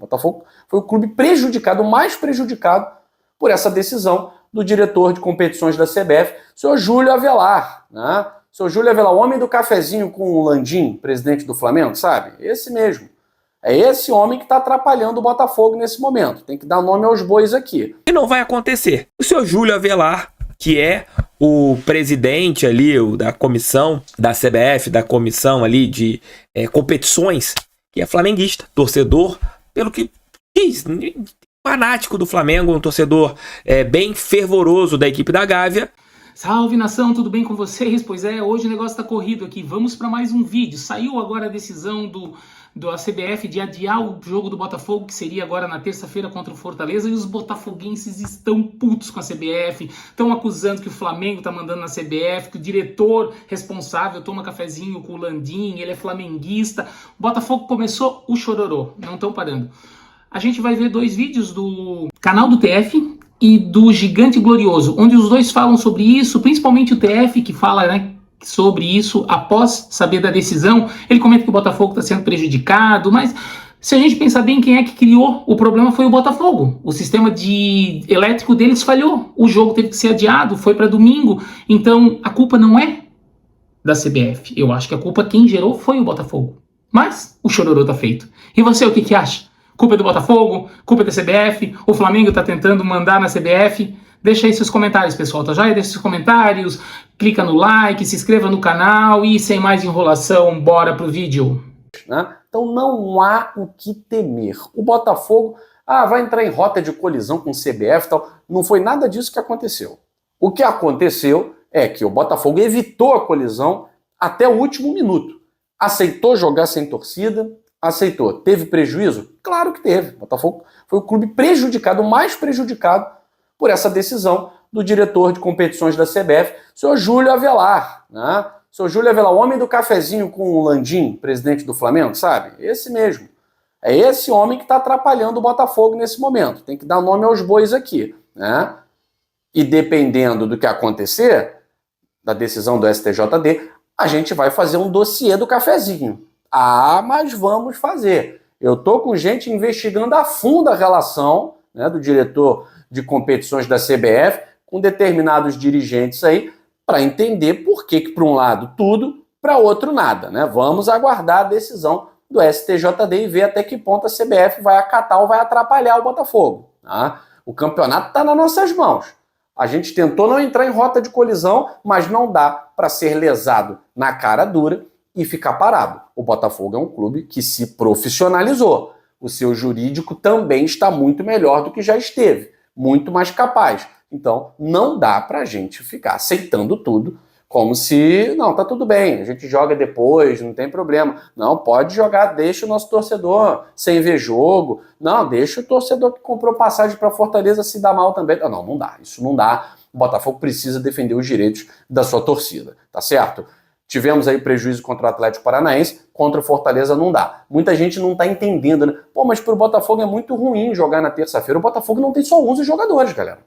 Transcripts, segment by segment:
Botafogo foi o clube prejudicado, o mais prejudicado por essa decisão do diretor de competições da CBF, o senhor Júlio Avelar, né? O senhor Júlio Avelar, o homem do cafezinho com o Landim, presidente do Flamengo, sabe? Esse mesmo. É esse homem que está atrapalhando o Botafogo nesse momento. Tem que dar nome aos bois aqui. E não vai acontecer. O senhor Júlio Avelar, que é o presidente ali da comissão da CBF, da comissão ali de competições, que é flamenguista, torcedor, pelo que diz, fanático do Flamengo, um torcedor bem fervoroso da equipe da Gávea. Salve nação, tudo bem com vocês? Pois é, hoje o negócio tá corrido aqui, vamos para mais um vídeo. Saiu agora a decisão da CBF de adiar o jogo do Botafogo, que seria agora na terça-feira contra o Fortaleza, e os botafoguenses estão putos com a CBF, estão acusando que o Flamengo tá mandando na CBF, que o diretor responsável toma cafezinho com o Landim, ele é flamenguista. O Botafogo começou o chororô, não estão parando. A gente vai ver dois vídeos do canal do TF e do Gigante Glorioso, onde os dois falam sobre isso, principalmente o TF, que fala, né, sobre isso após saber da decisão. Ele comenta que o Botafogo está sendo prejudicado, mas se a gente pensar bem, quem é que criou o problema foi o Botafogo. O sistema elétrico deles falhou, o jogo teve que ser adiado, foi para domingo, então a culpa não é da CBF. Eu acho que a culpa quem gerou foi o Botafogo. Mas o chororô tá feito. E você, o que acha? Culpa é do Botafogo? Culpa é da CBF? O Flamengo tá tentando mandar na CBF? Deixa aí seus comentários, pessoal, tá joia? Deixa seus comentários, clica no like, se inscreva no canal e sem mais enrolação, bora pro vídeo. Né? Então não há o que temer. O Botafogo vai entrar em rota de colisão com o CBF e tal. Não foi nada disso que aconteceu. O que aconteceu é que o Botafogo evitou a colisão até o último minuto. Aceitou jogar sem torcida, aceitou. Teve prejuízo? Claro que teve. O Botafogo foi o clube prejudicado, o mais prejudicado por essa decisão do diretor de competições da CBF, o senhor Júlio Avelar, né? O senhor Júlio Avelar, o homem do cafezinho com o Landim, presidente do Flamengo, sabe? Esse mesmo. É esse homem que está atrapalhando o Botafogo nesse momento. Tem que dar nome aos bois aqui, né? E dependendo do que acontecer, da decisão do STJD, a gente vai fazer um dossiê do cafezinho. Mas vamos fazer. Eu tô com gente investigando a fundo a relação, né, do diretor de competições da CBF com determinados dirigentes aí, para entender por que para um lado tudo, para outro nada, né? Vamos aguardar a decisão do STJD e ver até que ponto a CBF vai acatar ou vai atrapalhar o Botafogo. Tá? O campeonato está nas nossas mãos. A gente tentou não entrar em rota de colisão, mas não dá para ser lesado na cara dura e ficar parado. O Botafogo é um clube que se profissionalizou. O seu jurídico também está muito melhor do que já esteve, muito mais capaz. Então, não dá pra gente ficar aceitando tudo como se, não, tá tudo bem, a gente joga depois, não tem problema. Não, pode jogar, deixa o nosso torcedor sem ver jogo. Não, deixa o torcedor que comprou passagem para Fortaleza se dar mal também. Não dá, isso não dá. O Botafogo precisa defender os direitos da sua torcida, tá certo? Tivemos aí prejuízo contra o Atlético Paranaense, contra o Fortaleza não dá. Muita gente não tá entendendo, né? Pô, mas pro Botafogo é muito ruim jogar na terça-feira. O Botafogo não tem só 11 jogadores, galera.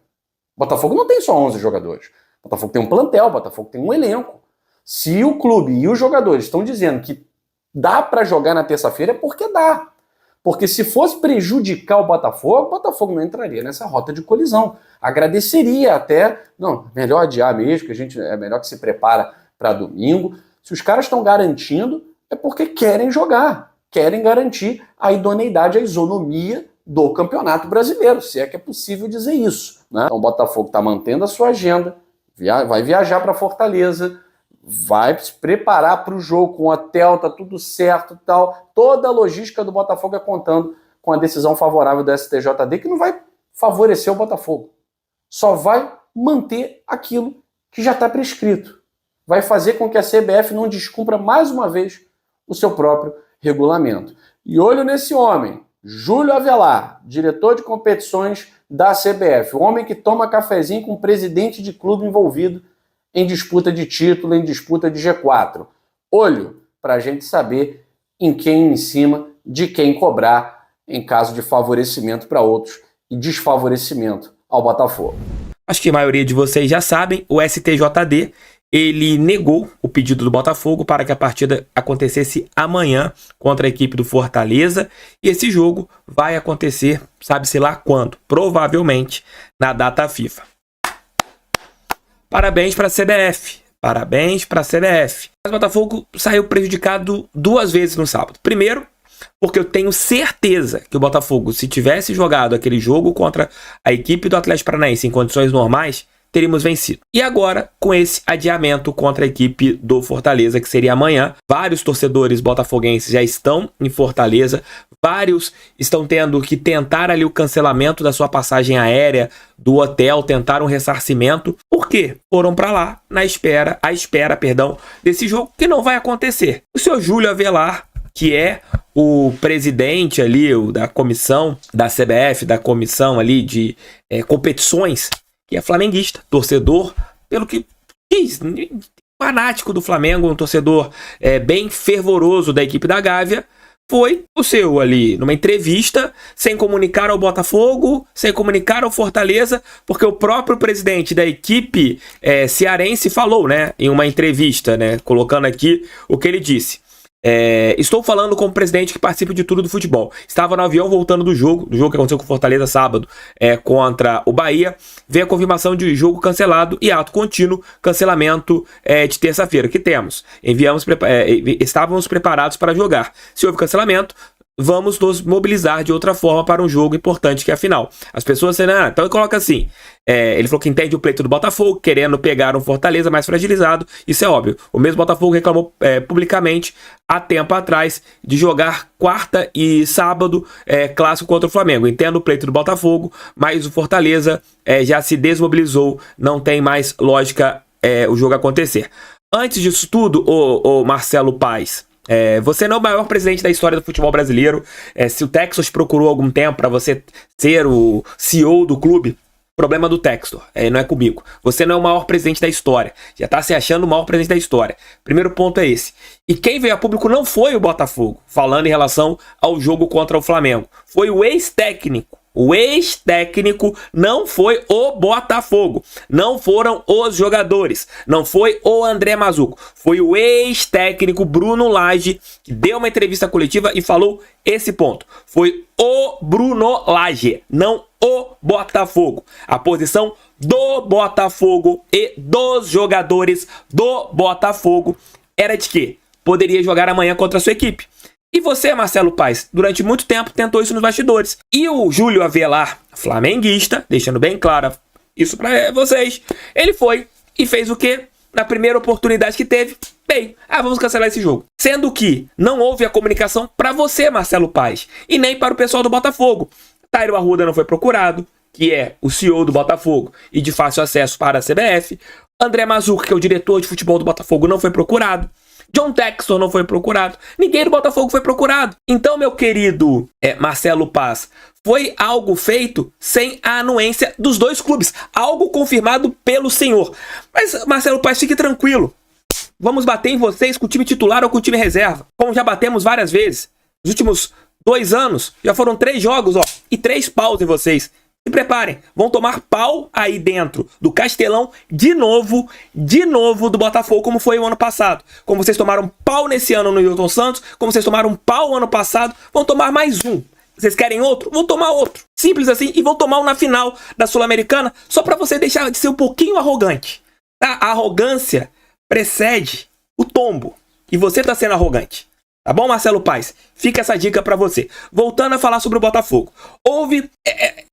O Botafogo não tem só 11 jogadores. O Botafogo tem um plantel, o Botafogo tem um elenco. Se o clube e os jogadores estão dizendo que dá para jogar na terça-feira, é porque dá. Porque se fosse prejudicar o Botafogo não entraria nessa rota de colisão. Agradeceria até, não, melhor adiar mesmo, que a gente é melhor que se prepara para domingo. Se os caras estão garantindo, é porque querem jogar, querem garantir a idoneidade, a isonomia do Campeonato Brasileiro, se é que é possível dizer isso, né? Então o Botafogo está mantendo a sua agenda, vai viajar para Fortaleza, vai se preparar para o jogo com hotel, tá tudo certo e tal. Toda a logística do Botafogo é contando com a decisão favorável do STJD, que não vai favorecer o Botafogo. Só vai manter aquilo que já está prescrito. Vai fazer com que a CBF não descumpra mais uma vez o seu próprio regulamento. E olho nesse homem, Júlio Avelar, diretor de competições da CBF, o homem que toma cafezinho com o presidente de clube envolvido em disputa de título, em disputa de G4. Olho para a gente saber em quem em cima, de quem cobrar em caso de favorecimento para outros e desfavorecimento ao Botafogo. Acho que a maioria de vocês já sabem, o STJD ele negou o pedido do Botafogo para que a partida acontecesse amanhã contra a equipe do Fortaleza. E esse jogo vai acontecer, sabe-se lá quando? Provavelmente na data FIFA. Parabéns para a CBF. Parabéns para a CBF. Mas o Botafogo saiu prejudicado 2 vezes no sábado. Primeiro, porque eu tenho certeza que o Botafogo, se tivesse jogado aquele jogo contra a equipe do Atlético Paranaense em condições normais, teríamos vencido. E agora, com esse adiamento contra a equipe do Fortaleza, que seria amanhã, vários torcedores botafoguenses já estão em Fortaleza, vários estão tendo que tentar ali o cancelamento da sua passagem aérea, do hotel, tentar um ressarcimento. Por quê? Foram para lá à espera desse jogo que não vai acontecer. O senhor Júlio Avelar, que é o presidente ali da comissão da CBF, da comissão ali de competições, que é flamenguista, torcedor, pelo que diz, fanático do Flamengo, um torcedor bem fervoroso da equipe da Gávea, foi o seu ali, numa entrevista, sem comunicar ao Botafogo, sem comunicar ao Fortaleza, porque o próprio presidente da equipe cearense falou, né, em uma entrevista, né, colocando aqui o que ele disse. Estou falando com o presidente que participa de tudo do futebol. Estava no avião voltando do jogo que aconteceu com o Fortaleza sábado contra o Bahia. Veio a confirmação de jogo cancelado e ato contínuo, cancelamento de terça-feira. Que temos? Estávamos preparados para jogar. Se houve cancelamento, vamos nos mobilizar de outra forma para um jogo importante que é a final. As pessoas dizem, então ele coloca assim, ele falou que entende o pleito do Botafogo, querendo pegar um Fortaleza mais fragilizado, isso é óbvio. O mesmo Botafogo reclamou publicamente, há tempo atrás, de jogar quarta e sábado clássico contra o Flamengo. Entendo o pleito do Botafogo, mas o Fortaleza já se desmobilizou, não tem mais lógica o jogo acontecer. Antes disso tudo, o Marcelo Paes, você não é o maior presidente da história do futebol brasileiro. Se o Textor te procurou algum tempo para você ser o CEO do clube, problema do Textor, não é comigo. Você não é o maior presidente da história. Já tá se achando o maior presidente da história. Primeiro ponto é esse. E quem veio a público não foi o Botafogo, falando em relação ao jogo contra o Flamengo. Foi o ex-técnico. O ex-técnico não foi o Botafogo, não foram os jogadores, não foi o André Mazzuco, foi o ex-técnico Bruno Lage que deu uma entrevista coletiva e falou esse ponto. Foi o Bruno Lage, não o Botafogo. A posição do Botafogo e dos jogadores do Botafogo era de que poderia jogar amanhã contra a sua equipe. E você, Marcelo Paes, durante muito tempo tentou isso nos bastidores. E o Júlio Avelar, flamenguista, deixando bem claro isso pra vocês, ele foi e fez o quê? Na primeira oportunidade que teve, vamos cancelar esse jogo. Sendo que não houve a comunicação para você, Marcelo Paes, e nem para o pessoal do Botafogo. Tairo Arruda não foi procurado, que é o CEO do Botafogo e de fácil acesso para a CBF. André Mazzuco, que é o diretor de futebol do Botafogo, não foi procurado. John Textor não foi procurado. Ninguém do Botafogo foi procurado. Então, meu querido Marcelo Paes, foi algo feito sem a anuência dos dois clubes. Algo confirmado pelo senhor. Mas, Marcelo Paes, fique tranquilo. Vamos bater em vocês com o time titular ou com o time reserva. Como já batemos várias vezes. Nos últimos 2 anos, já foram 3 jogos, e 3 paus em vocês. Se preparem, vão tomar pau aí dentro do Castelão de novo do Botafogo, como foi o ano passado. Como vocês tomaram pau nesse ano no Hilton Santos, como vocês tomaram pau ano passado, vão tomar mais um. Vocês querem outro? Vão tomar outro. Simples assim, e vão tomar um na final da Sul-Americana, só pra você deixar de ser um pouquinho arrogante. Tá? A arrogância precede o tombo, e você tá sendo arrogante. Tá bom, Marcelo Paes? Fica essa dica pra você. Voltando a falar sobre o Botafogo. Houve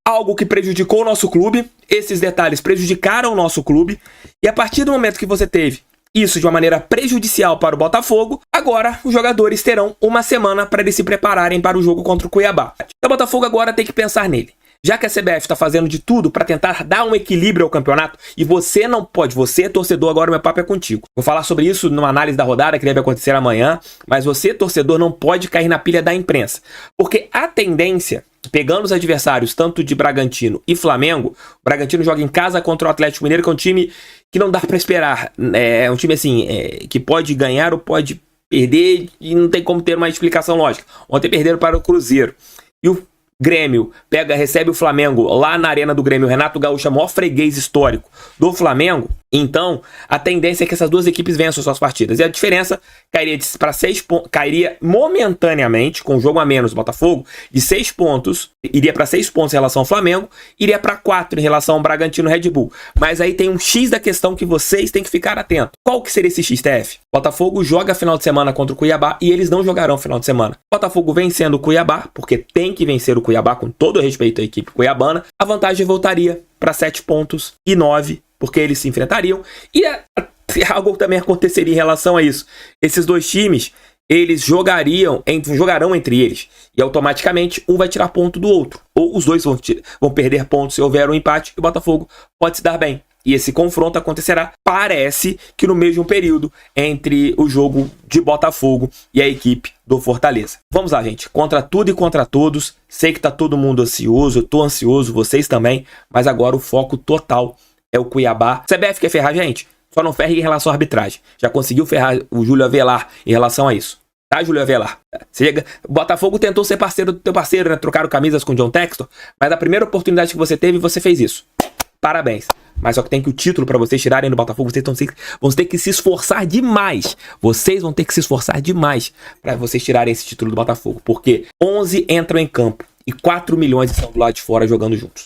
algo que prejudicou o nosso clube. Esses detalhes prejudicaram o nosso clube. E a partir do momento que você teve isso de uma maneira prejudicial para o Botafogo, agora os jogadores terão uma semana para eles se prepararem para o jogo contra o Cuiabá. O Botafogo agora tem que pensar nele. Já que a CBF está fazendo de tudo para tentar dar um equilíbrio ao campeonato, e você não pode, você torcedor, agora o meu papo é contigo. Vou falar sobre isso numa análise da rodada que deve acontecer amanhã, mas você, torcedor, não pode cair na pilha da imprensa. Porque a tendência, pegando os adversários tanto de Bragantino e Flamengo, o Bragantino joga em casa contra o Atlético Mineiro, que é um time que não dá para esperar. É um time assim, que pode ganhar ou pode perder e não tem como ter uma explicação lógica. Ontem perderam para o Cruzeiro. E o Grêmio recebe o Flamengo lá na Arena do Grêmio. Renato Gaúcho, maior freguês histórico do Flamengo. Então, a tendência é que essas duas equipes vençam suas partidas. E a diferença cairia para 6 pontos, cairia momentaneamente, com o jogo a menos do Botafogo, de 6 pontos, iria para 6 pontos em relação ao Flamengo, iria para 4 em relação ao Bragantino Red Bull. Mas aí tem um X da questão que vocês têm que ficar atentos. Qual que seria esse X, TF? Botafogo joga final de semana contra o Cuiabá e eles não jogarão final de semana. Botafogo vencendo o Cuiabá, porque tem que vencer o Cuiabá com todo respeito à equipe cuiabana, a vantagem voltaria para 7 pontos e 9, porque eles se enfrentariam, e algo também aconteceria em relação a isso. Esses dois times, eles jogarão entre eles, e automaticamente um vai tirar ponto do outro, ou os dois vão perder pontos se houver um empate, e o Botafogo pode se dar bem. E esse confronto acontecerá, parece que no mesmo período, entre o jogo de Botafogo e a equipe do Fortaleza. Vamos lá, gente. Contra tudo e contra todos. Sei que tá todo mundo ansioso, eu tô ansioso, vocês também, mas agora o foco total é o Cuiabá. CBF quer ferrar a gente? Só não ferre em relação à arbitragem. Já conseguiu ferrar o Júlio Avelar em relação a isso. Tá, Júlio Avelar? O Botafogo tentou ser parceiro do teu parceiro, né? Trocaram camisas com o John Textor, mas a primeira oportunidade que você teve, você fez isso. Parabéns. Mas só que tem que o título para vocês tirarem do Botafogo, vocês vão ter que se esforçar demais. Vocês vão ter que se esforçar demais para vocês tirarem esse título do Botafogo. Porque 11 entram em campo e 4 milhões estão do lado de fora jogando juntos.